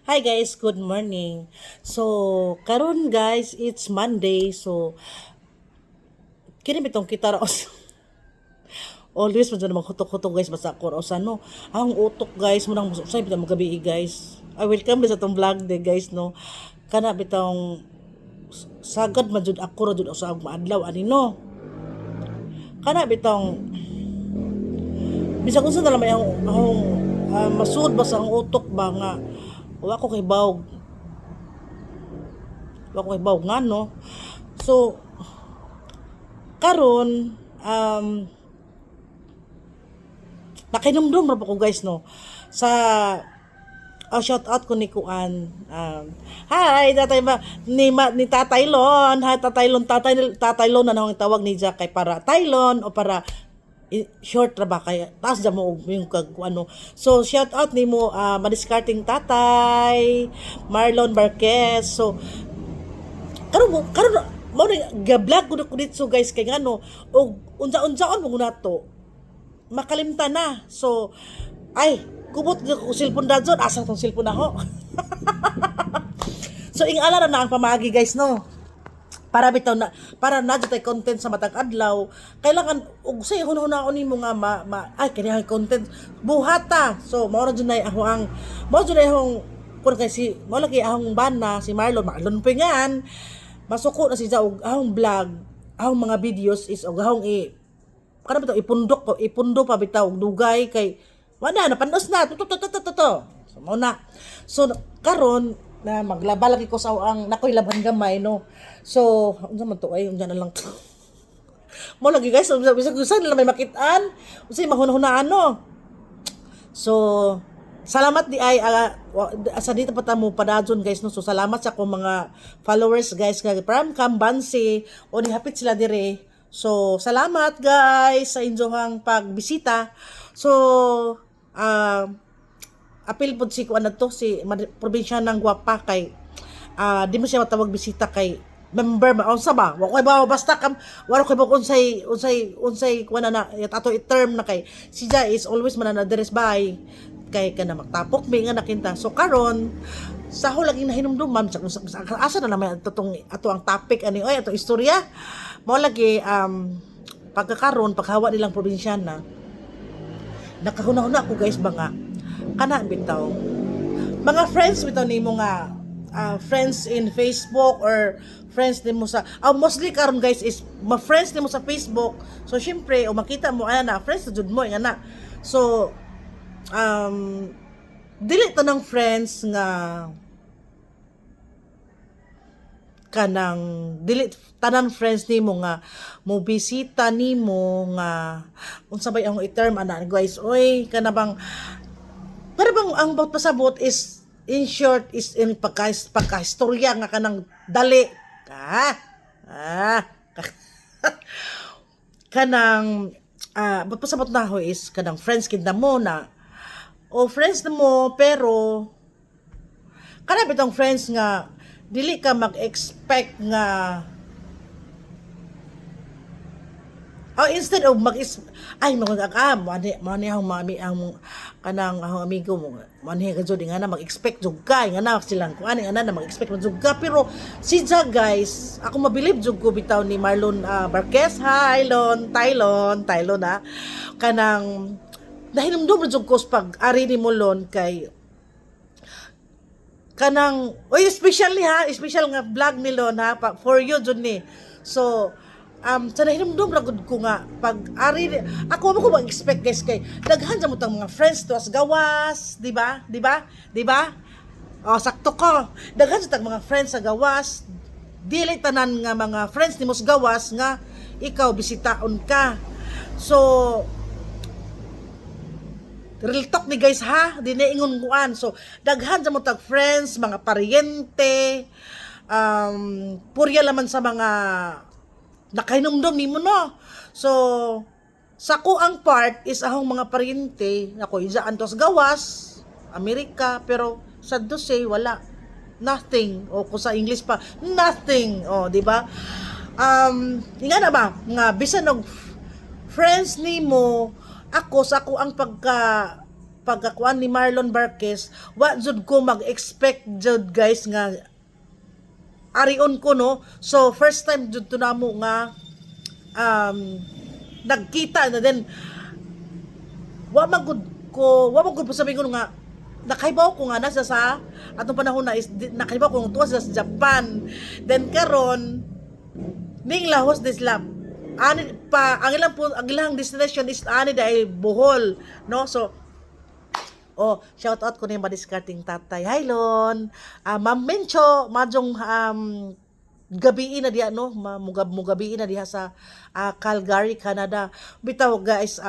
Hi guys, good morning. So, karon guys, it's Monday. So, kini bitong kita raos. Always man namang hutok-hutok guys basta ako raos ano. Ang utok guys mo nang usay bitong magabi guys. I welcome sa tong vlog de guys no. Kana bitong sagad man jud ako ra jud sa maadlaw ani no. Kana bitong bisag unsa na lang may akong masud ba sa ang utok ba nga wa ko kay bawog nga no. So karon nakinomdom ra pa ko guys no sa shout out ko ni Kuan. Hi tatay ni Tatay Lon. Hi Tatay Lon na nang tawag ni Jack kay para Taylon o para short ra ba kaya taas da mo yung kag ano. So shout out nimo madiskarting tatay Marlon Marquez. So karon mo na ga-vlog ko dito guys kay ngano og unsa-unsaon mo nato makalimtan na. So ay kubot ko cellphone dadson asa tong cellphone ako. So ingala na ang pamagi guys no. Para bitaw na para na tay content sa matag adlaw kailangan og say hunahunahon nimo nga ay kani content buhata. So mao ra jud nay ahong kun kay si mao lagi ahong bana si Marlon Pingan masuko na si og ahong vlog ahong mga videos is og ahong kada bitaw ipundo pa bitaw og dugay kay wala na panos na to. So mao na. So karon na maglaba lagi ko sa ang nakoy laban gamay no. So unsa man to ay unsa na lang. Mo lagi guys bisag usan na may makit-an unsay mahunahunaan no. So salamat di ay sa dito pa mo padadyon guys no. So salamat sa akong mga followers guys kay from Kambansi o nihapit sila dire. So salamat guys sa inyohang pagbisita. So apil pod si kuan to si probinsya ng Guapa kay di mo siya matawag bisita kay member ba unsa ba wa koy ba basta kam wala koy ba unsay kuan na ato i-term na kay siya is always man na address by kay kana magtapok mi nga nakinta. So karon sa ho lagi nahinumduman sa asa na naman ato ang topic ani oy ato istorya mo lagi pagkakaron paghawa nilang probinsya na nakahuna-huna ako guys ba nga kana bitaw mga friends bitaw nimo nga friends in Facebook or friends nimo sa mostly karon guys is ma-friends nimo sa Facebook. So syempre o makita mo ana friends na jud mo ana. So dili tanang friends nga kanang dili tanan friends nimo nga mo bisita nimo nga unsa bay ang i-term ana guys oy kana bang para bang ang pasabot is in short is in pagka-istorya nga kanang dali kanang pasabot na ho is kanang friends kinda mo na o friends na mo pero kana bitong friends nga dili ka mag-expect nga instead of ay mani ang mami ang kanang ang amigo mo mani ka jud nga na mag-expect jud ka nga na silang ko ani nga na mag-expect jud ka pero si Ja guys ako mabilib jud ko bitaw ni Marlon Marquez. Hi Taylon kanang nahinumdum jud ko pag ari ni mo lon kay kanang special nga vlog ni Lon ha for you jud ni. So sa nahinumdum ra gud ko nga pag ari ako mo mag-expect guys kay daghan sa mo tang mga friends to as gawas, di ba? Sakto ko. Daghan sa tang mga friends sa gawas. Dili tanan nga mga friends nimo sa gawas nga ikaw bisitaon ka. So real talk ni guys ha, di na ingon kuan. So daghan sa mo tag friends, mga paryente, purya laman sa mga nakahinumdum nimo no. So sa ko ang part is ahong mga paryente ako izaan to sa gawas Amerika pero sad to say wala nothing o kung sa English pa nothing di ba nga na ba nga bisan og friends nimo ako sa ako ang pagkakuan ni Marlon Marquez, wa jud ko mag-expect jud guys nga arion ko no. So first time jud to namo nga nagkita na then wa magud po sabi ko nga nakaibaw ko nga nasa sa atong panahon na is nakaibaw ko tuwa sa Japan. Then karon ning lahos this lab ani pa ang ilang destination is ani dai Bohol no. So shout out ko ni madiskarting tatay Haylon, Ma'am Mencho majong gabi na diha no, mugabi na diha sa Calgary, Canada. Bitaw guys,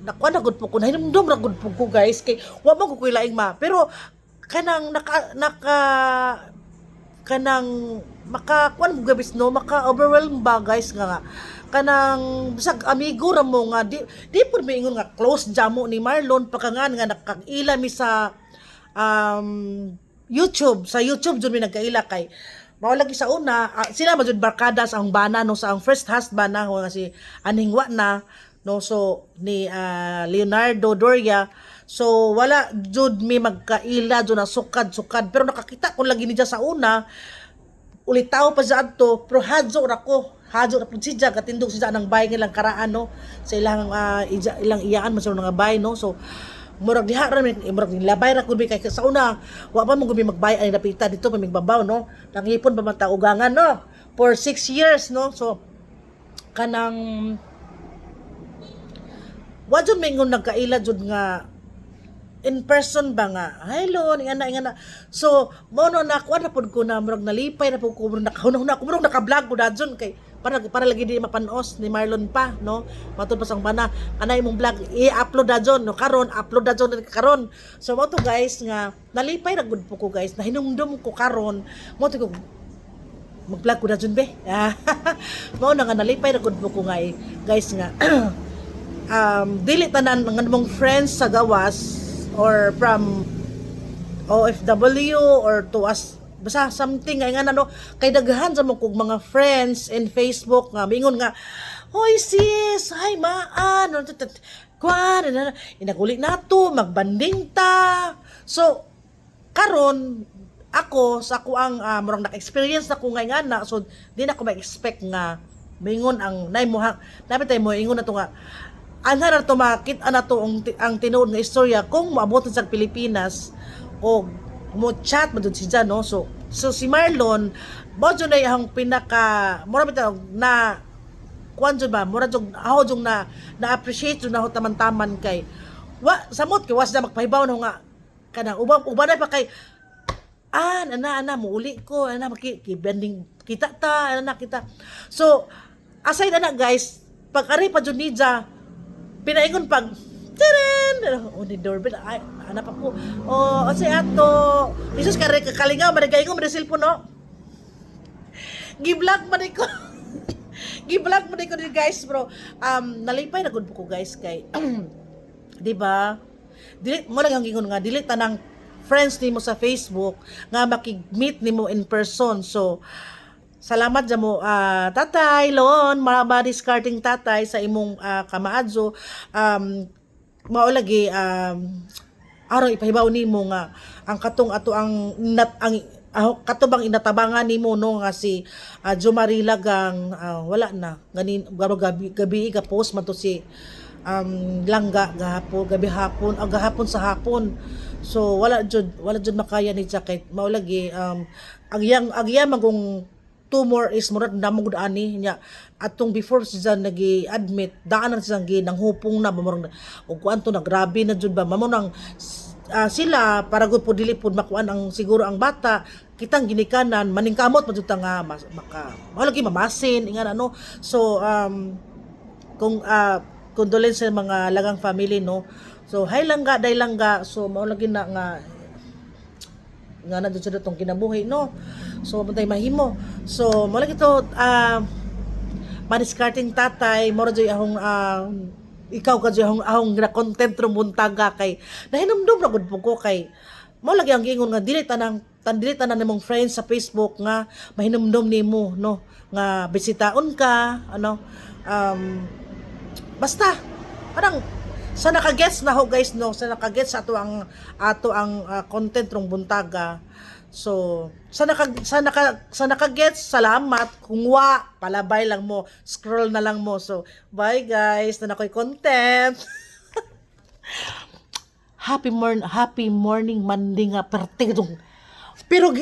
nakuha na gud po ko, nahinumdum ra gud po ko guys, kay wa man ko laing pero kanang kanang makakuan mo gabis no, maka-overwhelm ba guys nga kanang bisag amigo ra mo nga di pud miingon nga close jamo ni Marlon pagkangan nga nakakila mi sa YouTube jud mi nagkaila kay mao lagi sa una sila man jud barkada sa ang bana no, sa ang first husband na nga si Aningwa na no, so ni Leonardo Doria. So wala jud mi magkaila jud na sukad pero nakakita ko lagi ni sa una ulitaw pa sa adto pero hadyo ra pud siya katindog siya nang bay nilang karaan no, sa ilang ilang iyaan man sa nga bay no. So murag diha ra murag labay ra kun kay sa una wa pa mo gud magbay ani napita dito pa migbabaw no, nangipon pa man ta ugangan no for 6 years no. So kanang wa jud mingon nagkaila jud nga in person ba nga hello ingana. So mo no nakuha na pud ko na murag nalipay na pud ko nakahuna ko murag naka-vlog ko dadyon kay para lagi di mapanos ni Marlon pa no, matud pa sang bana anay imong vlog i-upload dadyon no, karon upload dadyon karon. So mo to guys nga nalipay ra gud po ko guys, nahinumdum ko karon mo to ko mag-vlog ko dadyon be mo na nga nalipay ra gud po ko nga guys nga dili tanan ng mong friends sa gawas or from OFW or to us basta something nga no, kay daghan sa mga mga friends in Facebook nga mingon nga hoy sis hi maan kwan inagulik nato magbanding ta. So karon ako sa ako ang murang naka-experience na ko nga na, so di na ko ma-expect nga mingon ang nay mo dapat tay mo ingon na to nga anhar to makita na to ang tinuod nga istorya kung moabot sa Pilipinas o mo chat mo dun si Jan no. So si Marlon mo jud na ang pinaka mura bitaw na kuan jud ba mura jud ako jud na appreciate jud na ho taman-taman kay wa samot kay was na magpahibaw no nga kanang uban na pa kay ana muuli ko ana makibending kita ta ana kita. So aside ana guys pag ari pa jud ni Ja pinaingon pag tiren ni doorbell ay hanap ako say ato isus kare kakalingaw madagayong mo cellphone no gi-vlog man ko gi-vlog man ko guys bro. Nalipay na gud ko guys kay di ba dili mo lang ang gingon nga dili tanang friends nimo sa Facebook nga makig-meet nimo in person. So salamat sa mo tatay Lon discarding tatay sa imong kamaadso mao lagi aron ipahibaw nimo nga ang katong ato ang katubang inatabangan nimo no nga si Jomarila gang wala na ganin gabi ka post man to si langga gahapon sa hapon. So wala jud makaya ni Jacket mao lagi agyang magong tumor is murad namugod ani nya atong before siya nagi-admit daanan siya nang hupong na mamurang og kuan to na grabe na jud ba mamo nang sila para gud po dili pud makuan ang siguro ang bata kitang ginikanan maningkamot pa jud ta nga maka lagi mamasin ingan ano. So kung condolence sa mga lagang family no. So hay langga day langga, so mao lagi na nga na jud tong kinabuhi no. So bantay mahimo. So mo lagi to madiskarting tatay mo jud ahong ikaw ka jud ahong na content ro buntaga kay nahinumdum ra gud ko kay mo lagi ang gingon nga dili tanan nimong friends sa Facebook nga mahinumdum nimo no nga bisitaon ka ano basta parang sa nakagets na ho guys no, sa nakagets ato ang content rong buntaga. So sa nakagets, salamat. Kung wa, palabay lang mo, scroll na lang mo. So bye guys, na nakoy content. Happy morning Monday nga pertidong. Pero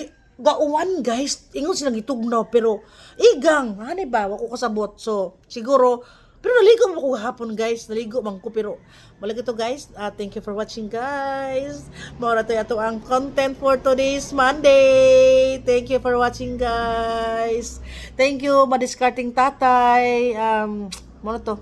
gauwan guys, ingon silang gitugnaw pero igang, hani ba, wako kasabot. So siguro pero naligo man ko hapon guys, naligo man ko pero wala ito guys. Thank you for watching guys. Maura to ato ang content for today's Monday. Thank you for watching guys. Thank you madiscarding tatay. Mo to.